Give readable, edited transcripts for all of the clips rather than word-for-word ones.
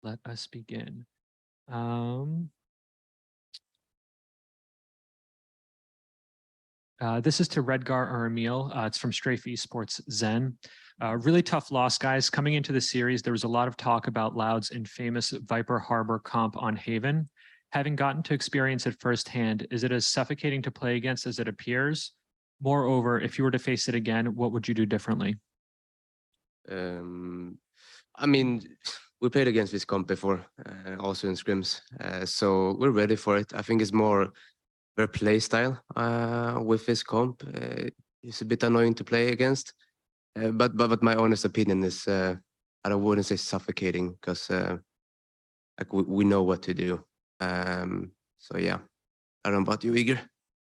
let us begin. This is to Redgar or Emil. It's from Strafe Esports Zen. Really tough loss, guys. Coming into the series, there was a lot of talk about Loud's infamous Viper Harbor comp on Haven. Having gotten to experience it firsthand, is it as suffocating to play against as it appears? Moreover, if you were to face it again, what would you do differently? I mean, we played against this comp before, also in scrims, so we're ready for it. I think it's more their play style with this comp. It's a bit annoying to play against, but my honest opinion is I wouldn't say suffocating because like we know what to do. So yeah, I don't know about you, Igor.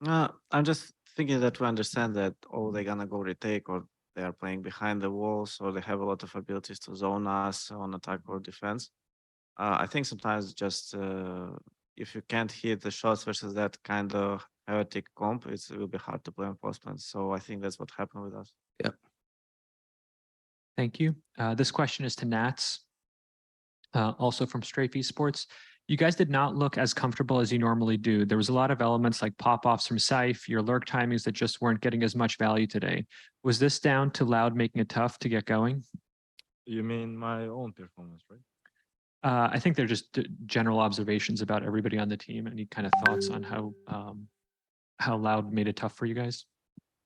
I'm just thinking that we understand that they're gonna go retake, or they are playing behind the walls, or they have a lot of abilities to zone us on attack or defense. I think sometimes just if you can't hit the shots versus that kind of chaotic comp, it will be hard to play on post plans. So I think that's what happened with us. Yeah. Thank you. This question is to Nats, also from Strafe Esports. You guys did not look as comfortable as you normally do. There was a lot of elements like pop-offs from Scythe, your lurk timings that just weren't getting as much value today. Was this down to Loud making it tough to get going? You mean my own performance, right? I think they're just general observations about everybody on the team. Any kind of thoughts on how Loud made it tough for you guys?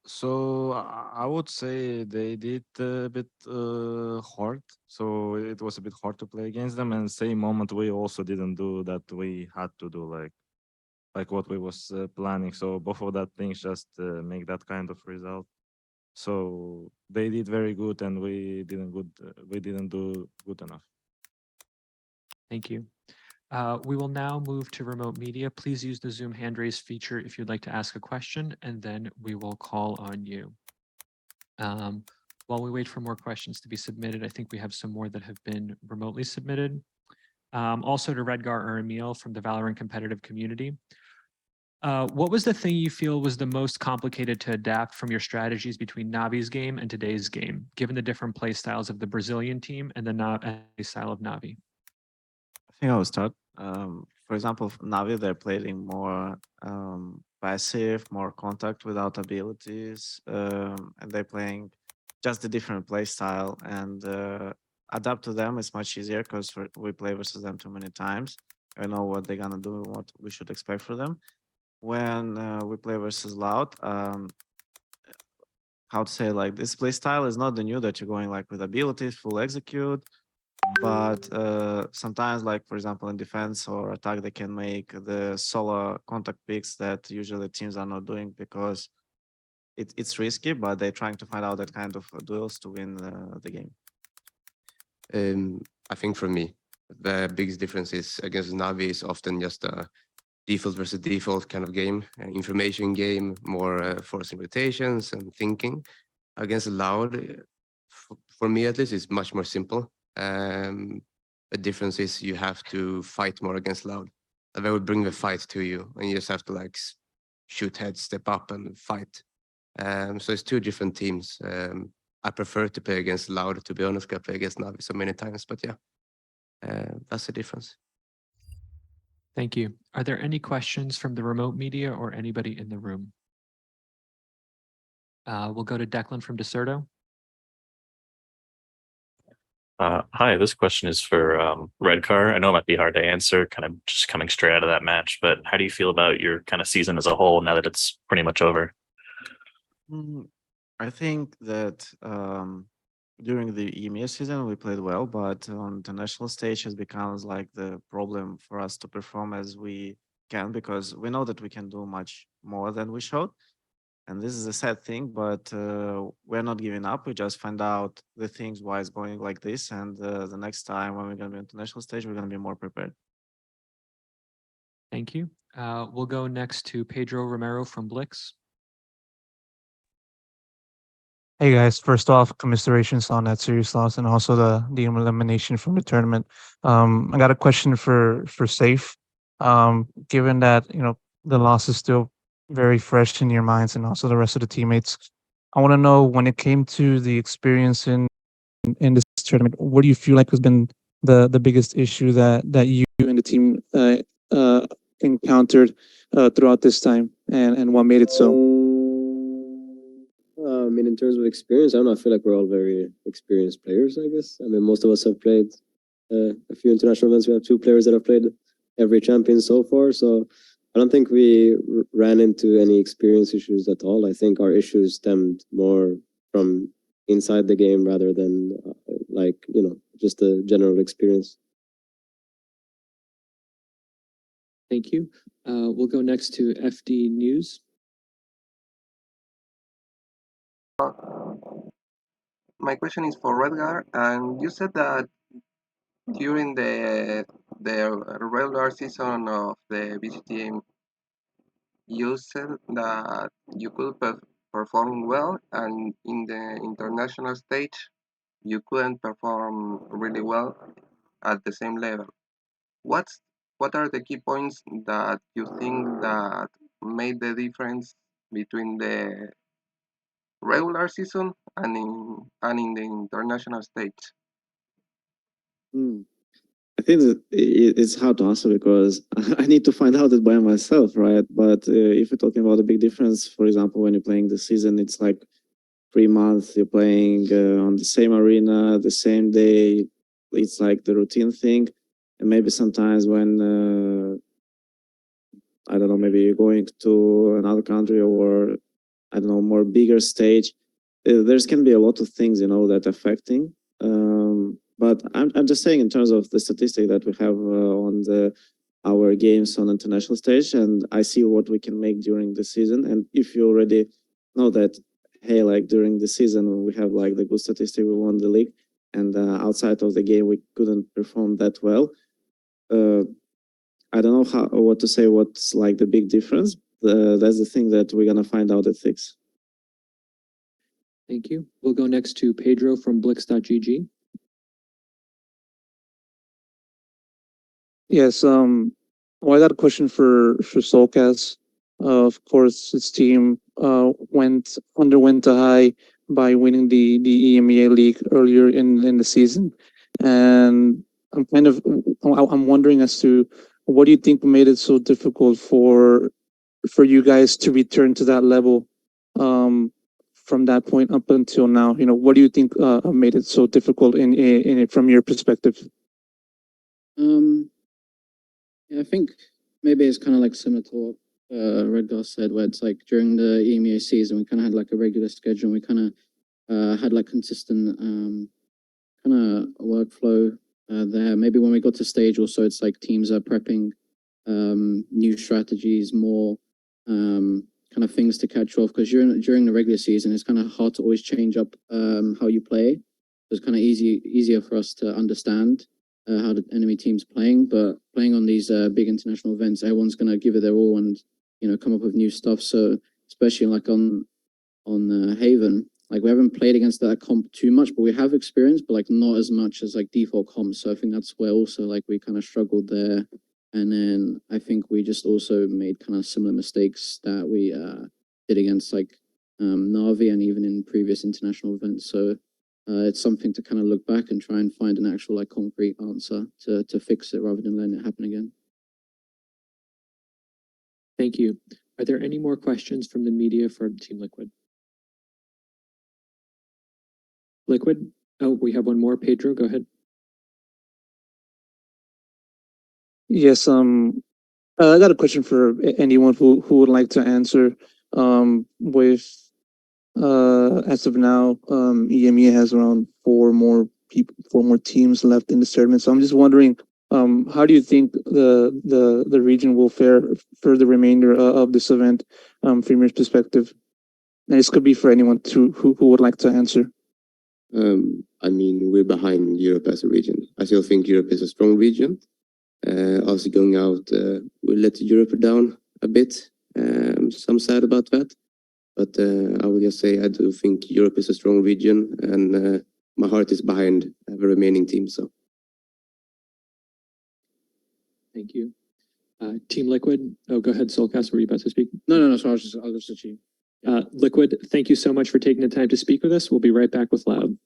So I would say they did a bit hard. So it was a bit hard to play against them. And same moment we also didn't do that we had to do like what we was planning. So both of that things just make that kind of result. So they did very good, and we didn't do good enough. Thank you. We will now move to remote media. Please use the Zoom hand raise feature if you'd like to ask a question, and then we will call on you. While we wait for more questions to be submitted, I think we have some more that have been remotely submitted. Also to Redgar or Emil from the VALORANT competitive community. What was the thing you feel was the most complicated to adapt from your strategies between Navi's game and today's game, given the different play styles of the Brazilian team and the style of Navi? I think I will start. For example, Navi, they're playing more passive, more contact without abilities, and they're playing just a different play style. And adapt to them is much easier because we play versus them too many times. I know what they're gonna do, what we should expect for them. When we play versus Loud, how to say, like, this play style is not the new that you're going like with abilities, full execute. But sometimes, like for example, in defense or attack, they can make the solo contact picks that usually teams are not doing because it's risky, but they're trying to find out that kind of duels to win the game. I think for me, the biggest difference is against Navi is often just a default versus default kind of game, information game, more forcing rotations and thinking. Against Loud, for me at least, it's much more simple. The difference is you have to fight more against Loud. They will bring the fight to you, and you just have to like shoot head, step up, and fight. So it's two different teams. I prefer to play against Loud, to be honest. I play against Navi so many times, but yeah, that's the difference. Thank you. Are there any questions from the remote media or anybody in the room? We'll go to Declan from Deserto. Hi, this question is for Redcar. I know it might be hard to answer, kind of just coming straight out of that match, but how do you feel about your kind of season as a whole now that it's pretty much over? I think that during the EMEA season we played well, but on the national stage it becomes like the problem for us to perform as we can, because we know that we can do much more than we showed. And this is a sad thing, but we're not giving up. We just find out the things why it's going like this. And the next time when we're going to be on the national stage, we're going to be more prepared. Thank you. We'll go next to Pedro Romero from Blix. Hey guys, first off, commiserations on that series loss and also the elimination from the tournament. I got a question for Safe. Given that, you know, the loss is still very fresh in your minds and also the rest of the teammates, I want to know, when it came to the experience in this tournament, what do you feel like has been the biggest issue that you and the team encountered throughout this time, and what made it so? I mean, in terms of experience, I don't know. I feel like we're all very experienced players, I guess. I mean, most of us have played a few international events. We have 2 players that have played every champion so far. So I don't think we ran into any experience issues at all. I think our issues stemmed more from inside the game rather than like, you know, just a general experience. Thank you. We'll go next to FD News. My question is for Redgar, and you said that during the regular season of the VCTM, you said that you could perform well, and in the international stage, you couldn't perform really well at the same level. What are the key points that you think that made the difference between the regular season and in the international stage? I think that it's hard to answer because I need to find out it by myself, right? But if you're talking about a big difference, for example, when you're playing the season, it's like 3 months, you're playing on the same arena, the same day. It's like the routine thing. And maybe sometimes when, I don't know, maybe you're going to another country or, I don't know, more bigger stage, there's can be a lot of things, you know, that affecting. But I'm just saying in terms of the statistic that we have on our games on international stage, and I see what we can make during the season. And if you already know that, hey, like during the season we have like the good statistic, we won the league, and outside of the game we couldn't perform that well. I don't know what to say. What's like the big difference? That's the thing that we're gonna find out at 6. Thank you. We'll go next to Pedro from Blix.gg. Yes, well, I got a question for Solcas. Of course, its team underwent a high by winning the EMEA League earlier in the season, and I'm wondering as to what do you think made it so difficult for you guys to return to that level from that point up until now? You know, what do you think made it so difficult in it from your perspective? Yeah, I think maybe it's kind of like similar to what Redgar said, where it's like during the EMEA season, we kind of had like a regular schedule. We kind of had like consistent kind of workflow there. Maybe when we got to stage also, it's like teams are prepping new strategies, more kind of things to catch off, because during the regular season, it's kind of hard to always change up how you play. It's kind of easier for us to understand how the enemy team's playing, but playing on these big international events, everyone's going to give it their all and, you know, come up with new stuff. So especially like on Haven, like we haven't played against that comp too much, but we have experience, but like not as much as like default comps. So I think that's where also like we kind of struggled there. And then I think we just also made kind of similar mistakes that we did against like Navi and even in previous international events. So it's something to kind of look back and try and find an actual like concrete answer to fix it rather than letting it happen again. Thank you. Are there any more questions from the media for Team Liquid? Liquid? Oh, we have one more. Pedro, go ahead. Yes, I got a question for anyone who would like to answer. With as of now, EMEA has around 4 more teams left in the tournament. So I'm just wondering, how do you think the region will fare for the remainder of this event, from your perspective? And this could be for anyone who would like to answer. I mean, we're behind Europe as a region. I still think Europe is a strong region. Also going out, we let Europe down a bit. Some sad about that. But I would just say I do think Europe is a strong region, and my heart is behind the remaining team. So, Thank you. Team Liquid. Oh, go ahead, Soulcast. Were you about to speak? No. So I'll just achieve. Liquid, thank you so much for taking the time to speak with us. We'll be right back with Loud.